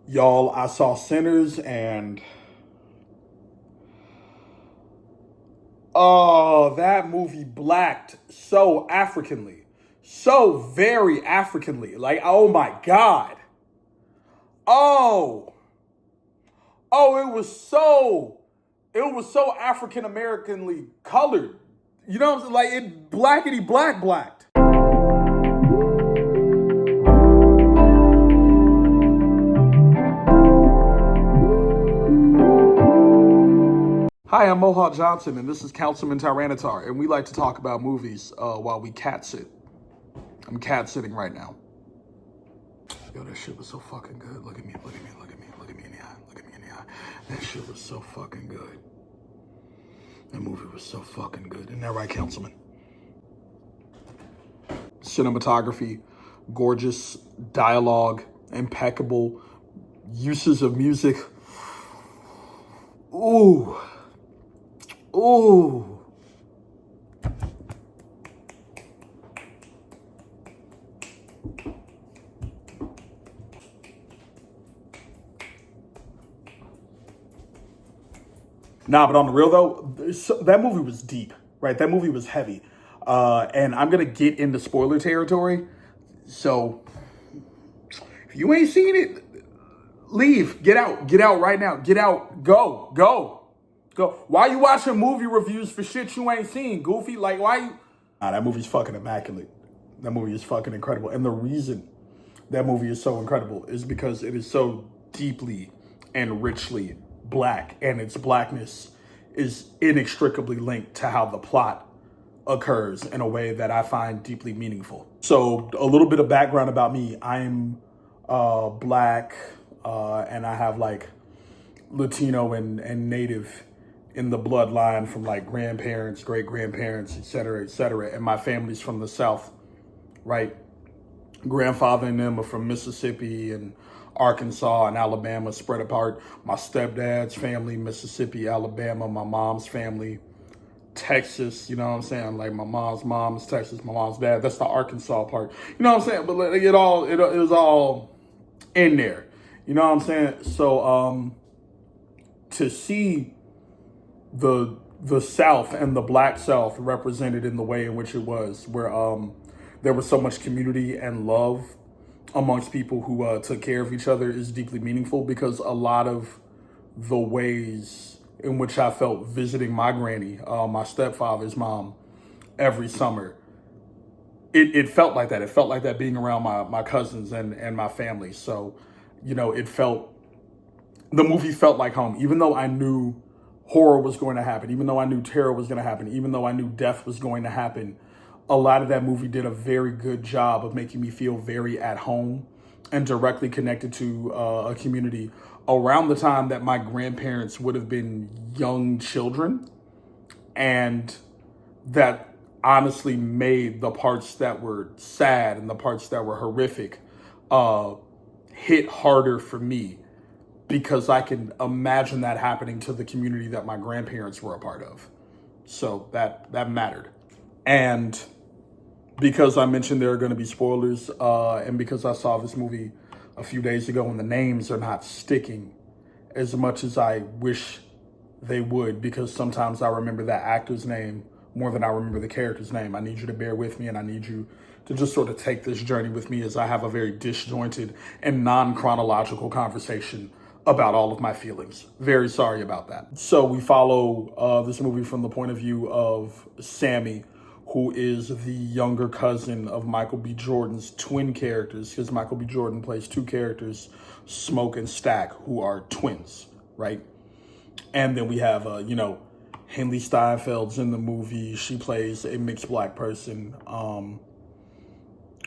Y'all, I saw Sinners and oh, that movie blacked so Africanly. So very Africanly. Like, oh my God. Oh, oh, it was so African Americanly colored. You know what I'm saying? Like it blackety blacked. Hi, I'm Mohawk Johnson, and this is Councilman Tyranitar, and we like to talk about movies while we cat sit. I'm cat sitting right now. Yo, that shit was so fucking good. Look at me, look at me, look at me, look at me in the eye, look at me in the eye. That shit was so fucking good. That movie was so fucking good. Isn't that right, Councilman? Cinematography, gorgeous, dialogue, impeccable, uses of music. Ooh. Ooh. Nah, but on the real though, that movie was deep, right? That movie was heavy. And I'm gonna get into spoiler territory. So if you ain't seen it, leave. Get out right now. Get out. Go. Why you watching movie reviews for shit you ain't seen, Goofy? Like, why you? Nah, that movie's fucking immaculate. That movie is fucking incredible. And the reason that movie is so incredible is because it is so deeply and richly black, and its blackness is inextricably linked to how the plot occurs in a way that I find deeply meaningful. So, a little bit of background about me: I'm black, and I have like Latino and Native in the bloodline from like grandparents, great grandparents, et cetera, et cetera. And my family's from the South, right? Grandfather and them are from Mississippi and Arkansas and Alabama, spread apart. My stepdad's family, Mississippi, Alabama. My mom's family, Texas. You know what I'm saying? Like my mom's mom is Texas, my mom's dad. That's the Arkansas part. You know what I'm saying? But like, it was all in there. You know what I'm saying? So to see the South and the Black South represented in the way in which it was, where there was so much community and love amongst people who took care of each other, is deeply meaningful, because a lot of the ways in which I felt visiting my granny, my stepfather's mom, every summer, it felt like that. It felt like that being around my cousins and my family. So, the movie felt like home, even though I knew horror was going to happen, even though I knew terror was going to happen, even though I knew death was going to happen. A lot of that movie did a very good job of making me feel very at home and directly connected to a community around the time that my grandparents would have been young children. And that honestly made the parts that were sad and the parts that were horrific hit harder for me, because I can imagine that happening to the community that my grandparents were a part of. So that mattered. And because I mentioned there are going to be spoilers, and because I saw this movie a few days ago and the names are not sticking as much as I wish they would, because sometimes I remember that actor's name more than I remember the character's name. I need you to bear with me, and I need you to just sort of take this journey with me as I have a very disjointed and non-chronological conversation about all of my feelings. Very sorry about that. So we follow this movie from the point of view of Sammy, who is the younger cousin of Michael B. Jordan's twin characters, because Michael B. Jordan plays two characters, Smoke and Stack, who are twins, right? And then we have, Haley Steinfeld's in the movie. She plays a mixed black person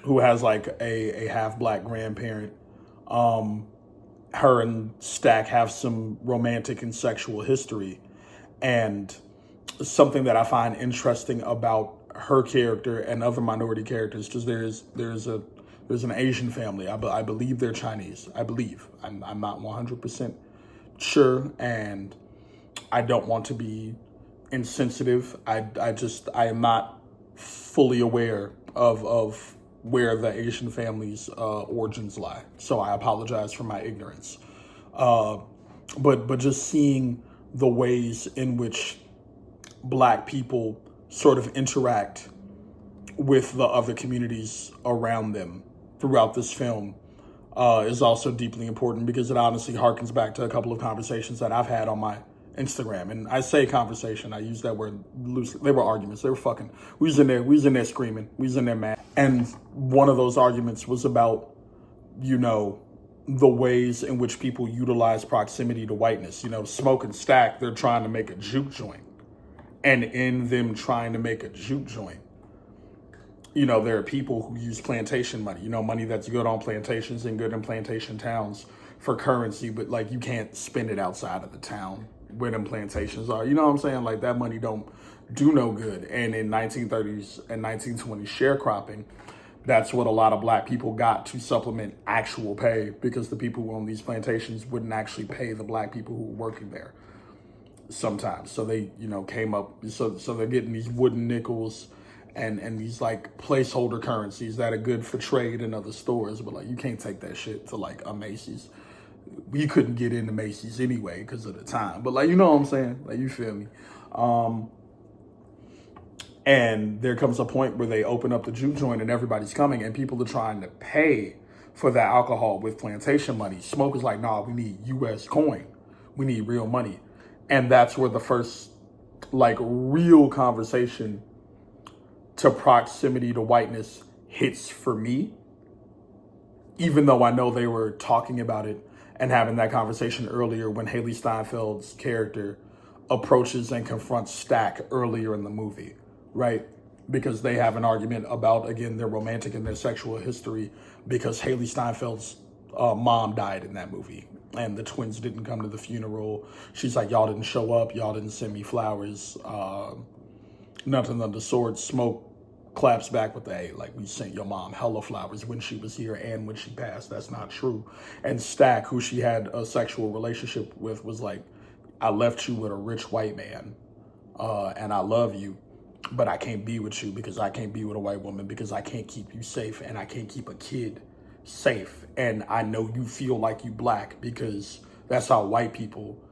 who has like a half black grandparent. Her and Stack have some romantic and sexual history. And something that I find interesting about her character and other minority characters, because there's an Asian family. I believe they're Chinese. I believe. I'm not 100% sure, and I don't want to be insensitive. I am not fully aware of where the Asian family's origins lie. So I apologize for my ignorance. Uh, but just seeing the ways in which Black people sort of interact with the other communities around them throughout this film is also deeply important, because it honestly harkens back to a couple of conversations that I've had on my Instagram. And I say conversation, I use that word loosely. They were arguments. They were fucking. We was in there screaming. We was in there mad. And one of those arguments was about, you know, the ways in which people utilize proximity to whiteness. You know, Smoke and Stack, they're trying to make a juke joint. And in them trying to make a juke joint, you know, there are people who use plantation money, you know, money that's good on plantations and good in plantation towns for currency, but like you can't spend it outside of the town where them plantations are. You know what I'm saying? Like that money don't do no good. And in 1930s and 1920s sharecropping, that's what a lot of Black people got to supplement actual pay, because the people who own these plantations wouldn't actually pay the Black people who were working there sometimes. So they, you know, came up, so they're getting these wooden nickels and these like placeholder currencies that are good for trade in other stores, but like you can't take that shit to like a Macy's. We couldn't get into Macy's anyway because of the time, but like, you know what I'm saying? Like, you feel me? And there comes a point where they open up the juke joint and everybody's coming and people are trying to pay for that alcohol with plantation money. Smoke is like, nah, we need US coin. We need real money. And that's where the first like real conversation to proximity to whiteness hits for me, even though I know they were talking about it and having that conversation earlier when Haley Steinfeld's character approaches and confronts Stack earlier in the movie, right? Because they have an argument about, again, their romantic and their sexual history, because Haley Steinfeld's mom died in that movie and the twins didn't come to the funeral. She's like, y'all didn't show up, y'all didn't send me flowers, nothing of the sort. Smoke claps back with the, hey, like, we sent your mom hella flowers when she was here and when she passed. That's not true. And Stack, who she had a sexual relationship with, was like, I left you with a rich white man, and I love you, but I can't be with you because I can't be with a white woman, because I can't keep you safe and I can't keep a kid safe. And I know you feel like you Black because that's how white people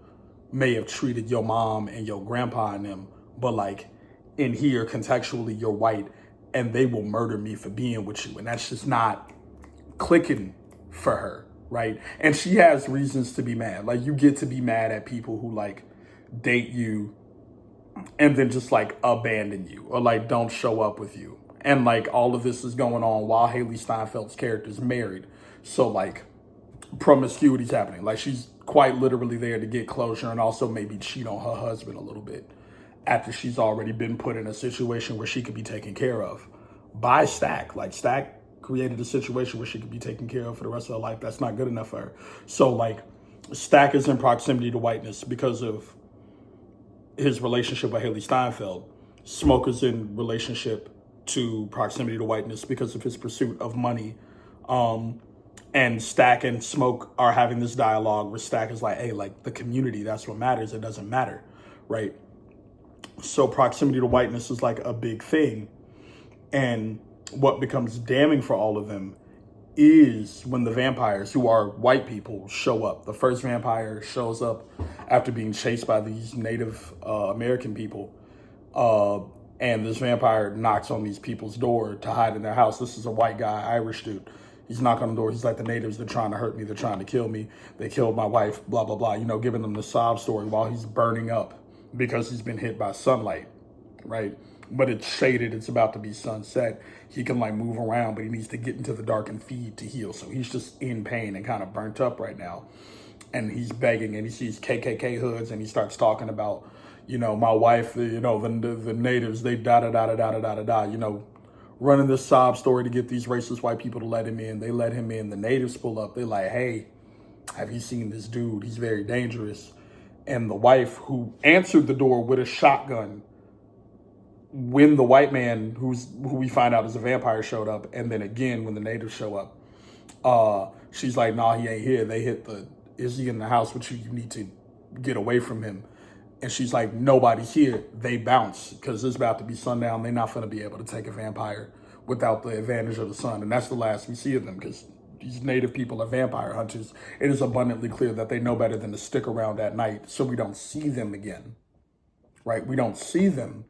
may have treated your mom and your grandpa and them, but like in here contextually you're white and they will murder me for being with you. And that's just not clicking for her, right? And she has reasons to be mad. Like, you get to be mad at people who like date you and then just like abandon you or like don't show up with you. And like all of this is going on while Haley Steinfeld's character is married. So like promiscuity's happening. Like, she's quite literally there to get closure and also maybe cheat on her husband a little bit after she's already been put in a situation where she could be taken care of by Stack. Like, Stack created a situation where she could be taken care of for the rest of her life. That's not good enough for her. So like, Stack is in proximity to whiteness because of his relationship with Haley Steinfeld. Smoke is in relationship to proximity to whiteness because of his pursuit of money. And Stack and Smoke are having this dialogue where Stack is like, hey, like, the community, that's what matters. It doesn't matter, right? So proximity to whiteness is like a big thing. And what becomes damning for all of them is when the vampires, who are white people, show up. The first vampire shows up after being chased by these Native American people. And this vampire knocks on these people's door to hide in their house. This is a white guy, Irish dude. He's knocking on the door. He's like, the natives, they're trying to hurt me. They're trying to kill me. They killed my wife, blah, blah, blah. You know, giving them the sob story while he's burning up because he's been hit by sunlight, right? But it's shaded. It's about to be sunset. He can like move around, but he needs to get into the dark and feed to heal. So he's just in pain and kind of burnt up right now. And he's begging, and he sees KKK hoods, and he starts talking about, you know, my wife, you know, the natives, they da-da-da-da-da-da-da-da, you know, running this sob story to get these racist white people to let him in. They let him in. The natives pull up. They're like, hey, have you seen this dude? He's very dangerous. And the wife, who answered the door with a shotgun when the white man, who we find out is a vampire, showed up, and then again when the natives show up, she's like, nah, he ain't here. They hit the, is he in the house with you? You need to get away from him. And she's like, nobody's here. They bounce because it's about to be sundown. They're not going to be able to take a vampire without the advantage of the sun. And that's the last we see of them, because these native people are vampire hunters. It is abundantly clear that they know better than to stick around at night, so we don't see them again, right? We don't see them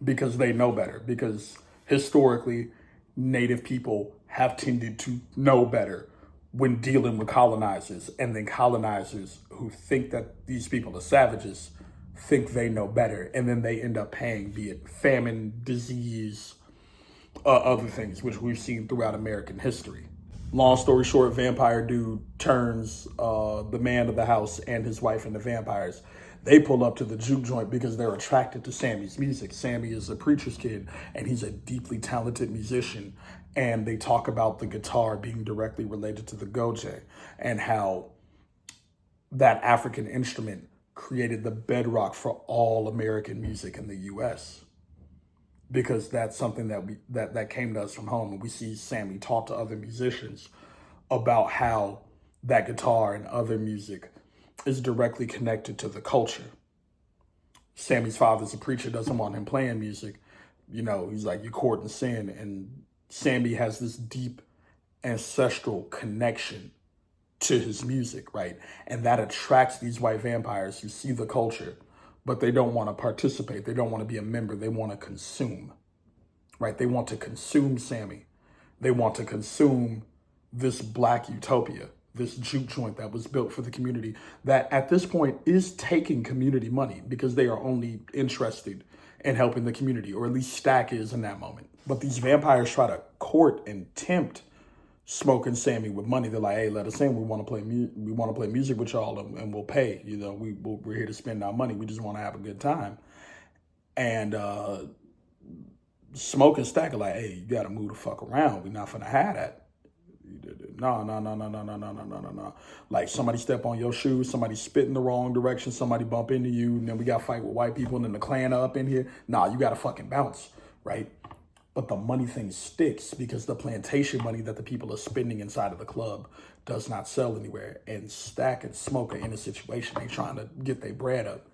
because they know better, because historically, native people have tended to know better when dealing with colonizers, and then colonizers who think that these people are savages think they know better, and then they end up paying, be it famine, disease, other things, which we've seen throughout American history. Long story short, vampire dude turns the man of the house and his wife into vampires. They pull up to the juke joint because they're attracted to Sammy's music. Sammy is a preacher's kid, and he's a deeply talented musician. And they talk about the guitar being directly related to the goje, and how that African instrument created the bedrock for all American music in the US. Because that's something that came to us from home. And we see Sammy talk to other musicians about how that guitar and other music is directly connected to the culture. Sammy's father's a preacher, doesn't want him playing music. You know, he's like, you're courting sin. And Sammy has this deep ancestral connection to his music, right? And that attracts these white vampires who see the culture, but they don't want to participate. They don't want to be a member. They want to consume, right? They want to consume Sammy. They want to consume this black utopia, this juke joint that was built for the community, that at this point is taking community money, because they are only interested in helping the community, or at least Stack is in that moment. But these vampires try to court and tempt Smoke and Sammy with money. They're like, hey, let us in. We want to play music with y'all, and we'll pay. You know, we're here to spend our money. We just want to have a good time. And Smoke and Stack are like, hey, you got to move the fuck around. We're not finna have that. No. Like, somebody step on your shoes, somebody spit in the wrong direction, somebody bump into you, and then we got to fight with white people, and then the clan are up in here. Nah, you got to fucking bounce, right? But the money thing sticks, because the plantation money that the people are spending inside of the club does not sell anywhere. And Stack and Smoke are in a situation, they trying to get their bread up.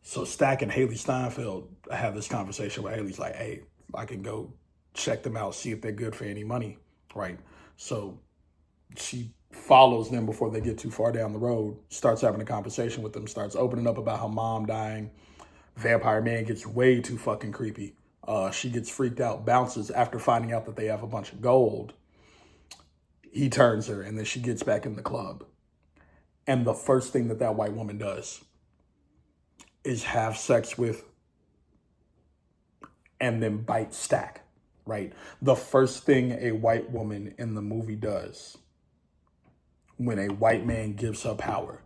So Stack and Haley Steinfeld have this conversation where Haley's like, hey, I can go check them out, see if they're good for any money, right? So she follows them before they get too far down the road, starts having a conversation with them, starts opening up about her mom dying. Vampire man gets way too fucking creepy. She gets freaked out, bounces after finding out that they have a bunch of gold. He turns her, and then she gets back in the club. And the first thing that white woman does is have sex with and then bite Stack, right? The first thing a white woman in the movie does when a white man gives her power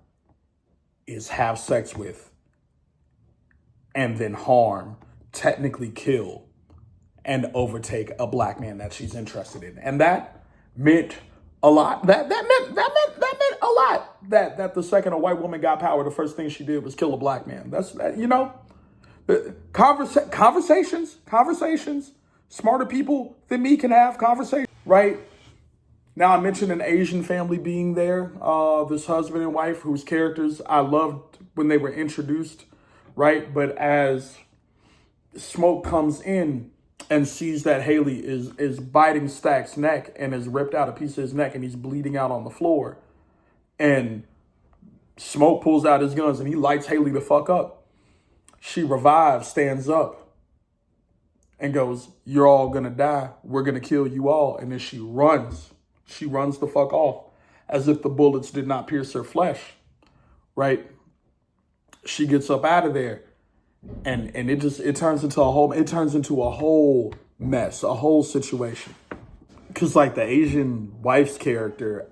is have sex with and then harm, technically kill, and overtake a black man that she's interested in. And that meant a lot. That meant a lot. That the second a white woman got power, the first thing she did was kill a black man. That's, you know, conversations. Smarter people than me can have conversations, right? Now, I mentioned an Asian family being there, this husband and wife whose characters I loved when they were introduced, right? But as Smoke comes in and sees that Haley is biting Stack's neck and has ripped out a piece of his neck and he's bleeding out on the floor, and Smoke pulls out his guns and he lights Haley the fuck up. She revives, stands up, and goes, you're all gonna die. We're gonna kill you all. And then she runs. She runs the fuck off as if the bullets did not pierce her flesh, right? She gets up out of there, and it turns into a whole mess, a whole situation. Cause like the Asian wife's character,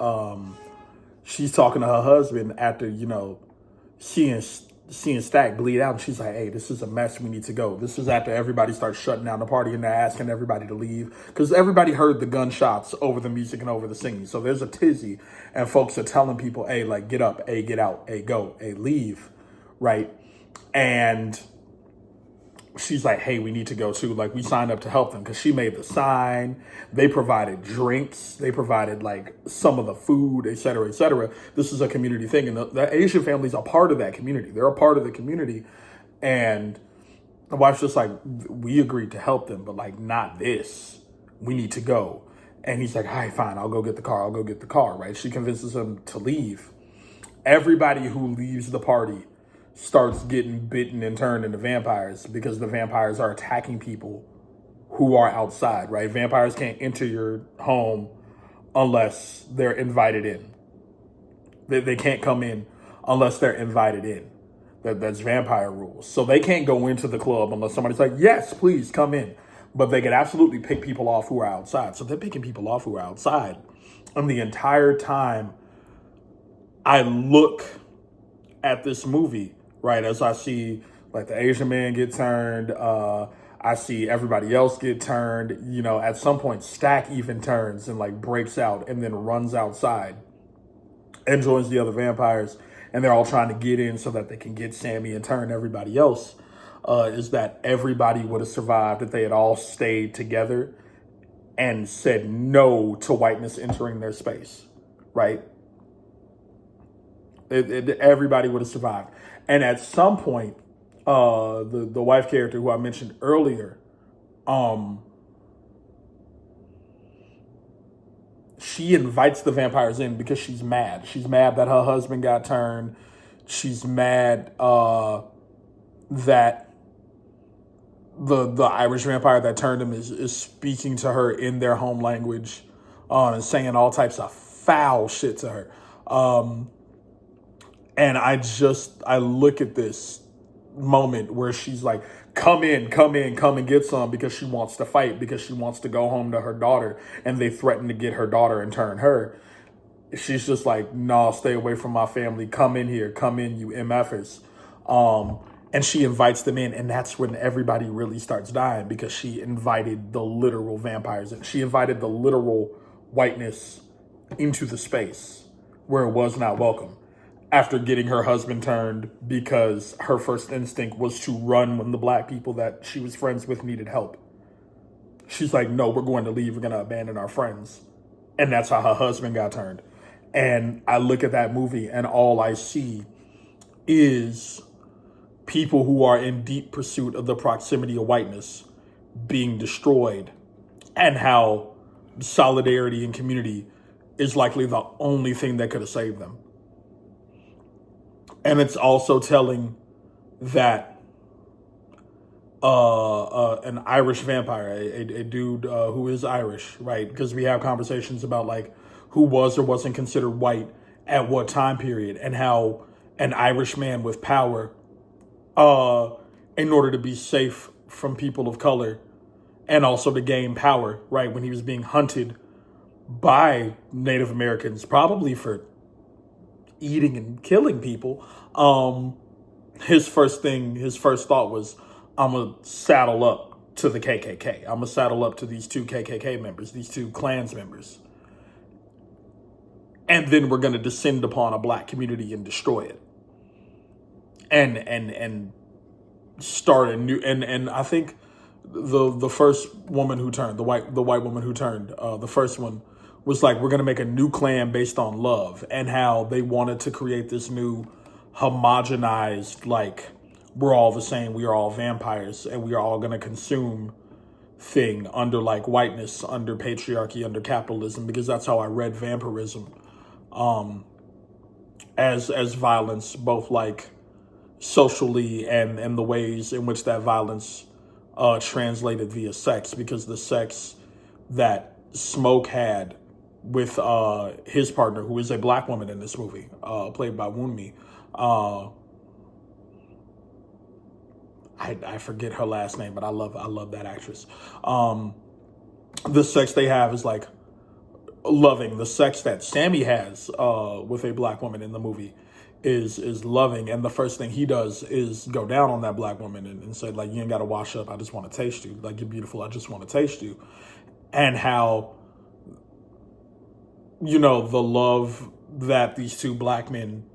she's talking to her husband after, you know, seeing Stack bleed out, and she's like, hey, this is a mess, we need to go. This is after everybody starts shutting down the party and they're asking everybody to leave, because everybody heard the gunshots over the music and over the singing. So there's a tizzy, and folks are telling people, hey, like, get up, hey, get out, hey, go, hey, leave, right? And she's like, hey, we need to go too. Like, we signed up to help them, because she made the sign. They provided drinks. They provided like some of the food, et cetera, et cetera. This is a community thing. And the Asian families are part of that community. They're a part of the community. And The wife's just like, we agreed to help them, but like not this. We need to go. And he's like, all right, fine, I'll go get the car. I'll go get the car, right? She convinces him to leave. Everybody who leaves the party starts getting bitten and turned into vampires because the vampires are attacking people who are outside, right? Vampires can't enter your home unless they're invited in. They can't come in unless they're invited in. That's vampire rules. So they can't go into the club unless somebody's like, yes, please come in. But they can absolutely pick people off who are outside. So they're picking people off who are outside. And the entire time I look at this movie, right, as I see like the Asian man get turned, I see everybody else get turned. You know, at some point, Stack even turns and like breaks out and then runs outside and joins the other vampires. And they're all trying to get in so that they can get Sammy and turn everybody else. Is that everybody would have survived if they had all stayed together and said no to whiteness entering their space, right? Everybody would have survived. And at some point, the wife character who I mentioned earlier, she invites the vampires in because she's mad. She's mad that her husband got turned. She's mad that the Irish vampire that turned him is speaking to her in their home language and saying all types of foul shit to her. And I look at this moment where she's like, come in, come and get some, because she wants to fight, because she wants to go home to her daughter, and they threaten to get her daughter and turn her. She's just like, no, stay away from my family. Come in here. Come in, you MFers. And she invites them in, and that's when everybody really starts dying, because she invited the literal vampires. And she invited the literal whiteness into the space where it was not welcome. After getting her husband turned because her first instinct was to run when the black people that she was friends with needed help. She's like, no, we're going to leave. We're going to abandon our friends. And that's how her husband got turned. And I look at that movie and all I see is people who are in deep pursuit of the proximity of whiteness being destroyed, and how solidarity and community is likely the only thing that could have saved them. And it's also telling that an Irish vampire, a dude who is Irish, right? Because we have conversations about like who was or wasn't considered white at what time period, and how an Irish man with power, in order to be safe from people of color and also to gain power, right? When he was being hunted by Native Americans, probably for eating and killing people, his first thought was, I'm gonna saddle up to the KKK. I'm gonna saddle up to these two KKK members, these two Klans members. And then we're gonna descend upon a black community and destroy it. And start a new, and I think the first woman who turned, the white woman who turned, the first one was like, we're going to make a new clan based on love, and how they wanted to create this new homogenized, like, we're all the same, we are all vampires, and we are all going to consume thing under like whiteness, under patriarchy, under capitalism, because that's how I read vampirism, as violence, both like socially and the ways in which that violence translated via sex, because the sex that Smoke had with his partner, who is a black woman in this movie, played by Wunmi. I forget her last name, but I love that actress. The sex they have is like loving. The sex that Sammy has with a black woman in the movie is loving, and the first thing he does is go down on that black woman and say, like, you ain't gotta wash up, I just want to taste you, like, you're beautiful, I just want to taste you. And how, you know, the love that these two black men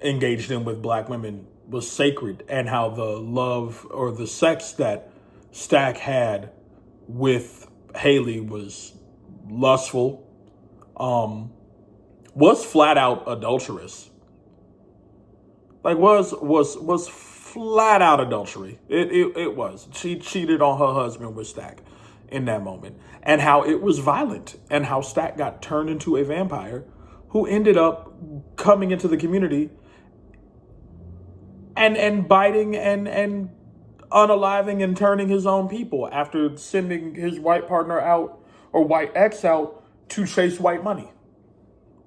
engaged in with black women was sacred, and how the love or the sex that Stack had with Haley was lustful, was flat out adulterous. Like was flat out adultery. It was. She cheated on her husband with Stack in that moment. And how it was violent. And how Stack got turned into a vampire who ended up coming into the community and biting and unaliving and turning his own people after sending his white partner out or white ex out to chase white money.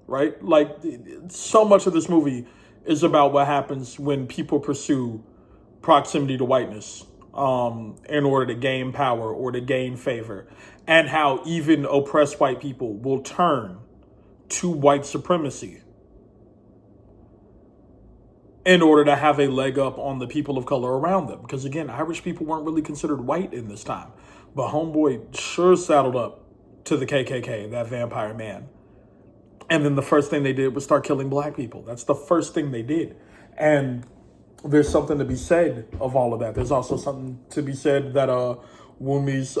Right? Like, so much of this movie is about what happens when people pursue proximity to whiteness in order to gain power or to gain favor, and how even oppressed white people will turn to white supremacy in order to have a leg up on the people of color around them. Because again, Irish people weren't really considered white in this time, but homeboy sure saddled up to the KKK, that vampire man. And then the first thing they did was start killing black people. That's the first thing they did. And there's something to be said of all of that. There's also something to be said that Wumi's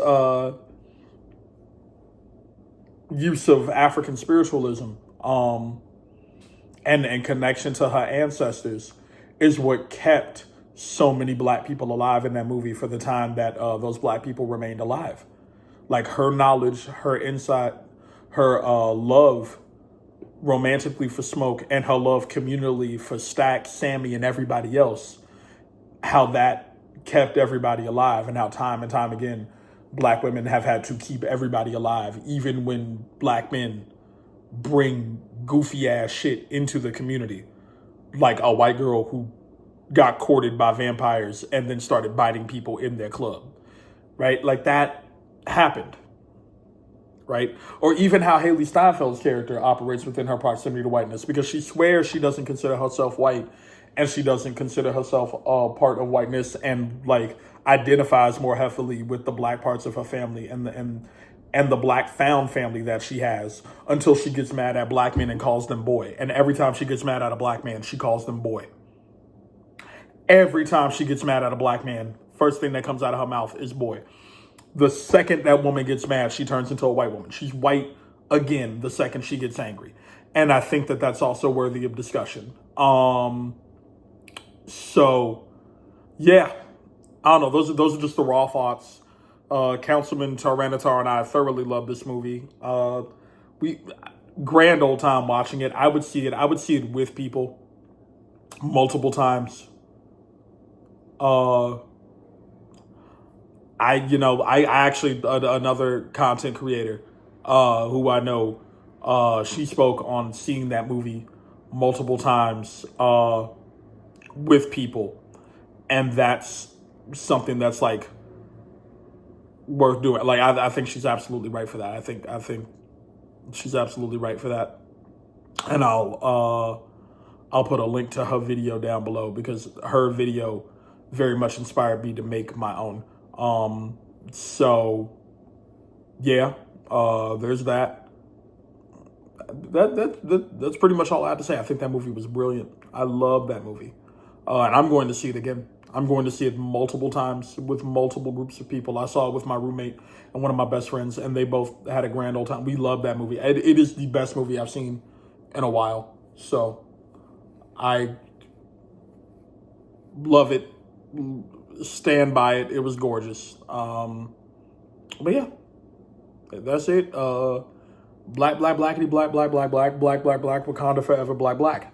use of African spiritualism and connection to her ancestors is what kept so many black people alive in that movie for the time that those black people remained alive. Like, her knowledge, her insight, her love romantically for Smoke, and her love communally for Stack, Sammy, and everybody else, how that kept everybody alive, and how time and time again black women have had to keep everybody alive, even when black men bring goofy ass shit into the community, like a white girl who got courted by vampires and then started biting people in their club, right? Like, that happened. Right? Or even how Haley Steinfeld's character operates within her proximity to whiteness, because she swears she doesn't consider herself white, and she doesn't consider herself part of whiteness, and like identifies more heavily with the black parts of her family and the black found family that she has, until she gets mad at black men and calls them boy. And every time she gets mad at a black man, she calls them boy. Every time she gets mad at a black man, first thing that comes out of her mouth is boy. The second that woman gets mad, she turns into a white woman. She's white again the second she gets angry. And I think that that's also worthy of discussion. So, yeah. I don't know. Those are just the raw thoughts. Councilman Taranatar and I thoroughly love this movie. We grand old time watching it. I would see it with people multiple times. I actually, another content creator who I know, she spoke on seeing that movie multiple times with people. And that's something that's like worth doing. Like, I think she's absolutely right for that. I think she's absolutely right for that. And I'll put a link to her video down below, because her video very much inspired me to make my own. So yeah, there's that. That's pretty much all I have to say. I think that movie was brilliant. I love that movie. And I'm going to see it again. I'm going to see it multiple times with multiple groups of people. I saw it with my roommate and one of my best friends, and they both had a grand old time. We love that movie. It is the best movie I've seen in a while. So I love it. Stand by it. It was gorgeous. But yeah, that's it. Black, blackity, black, Wakanda forever, black.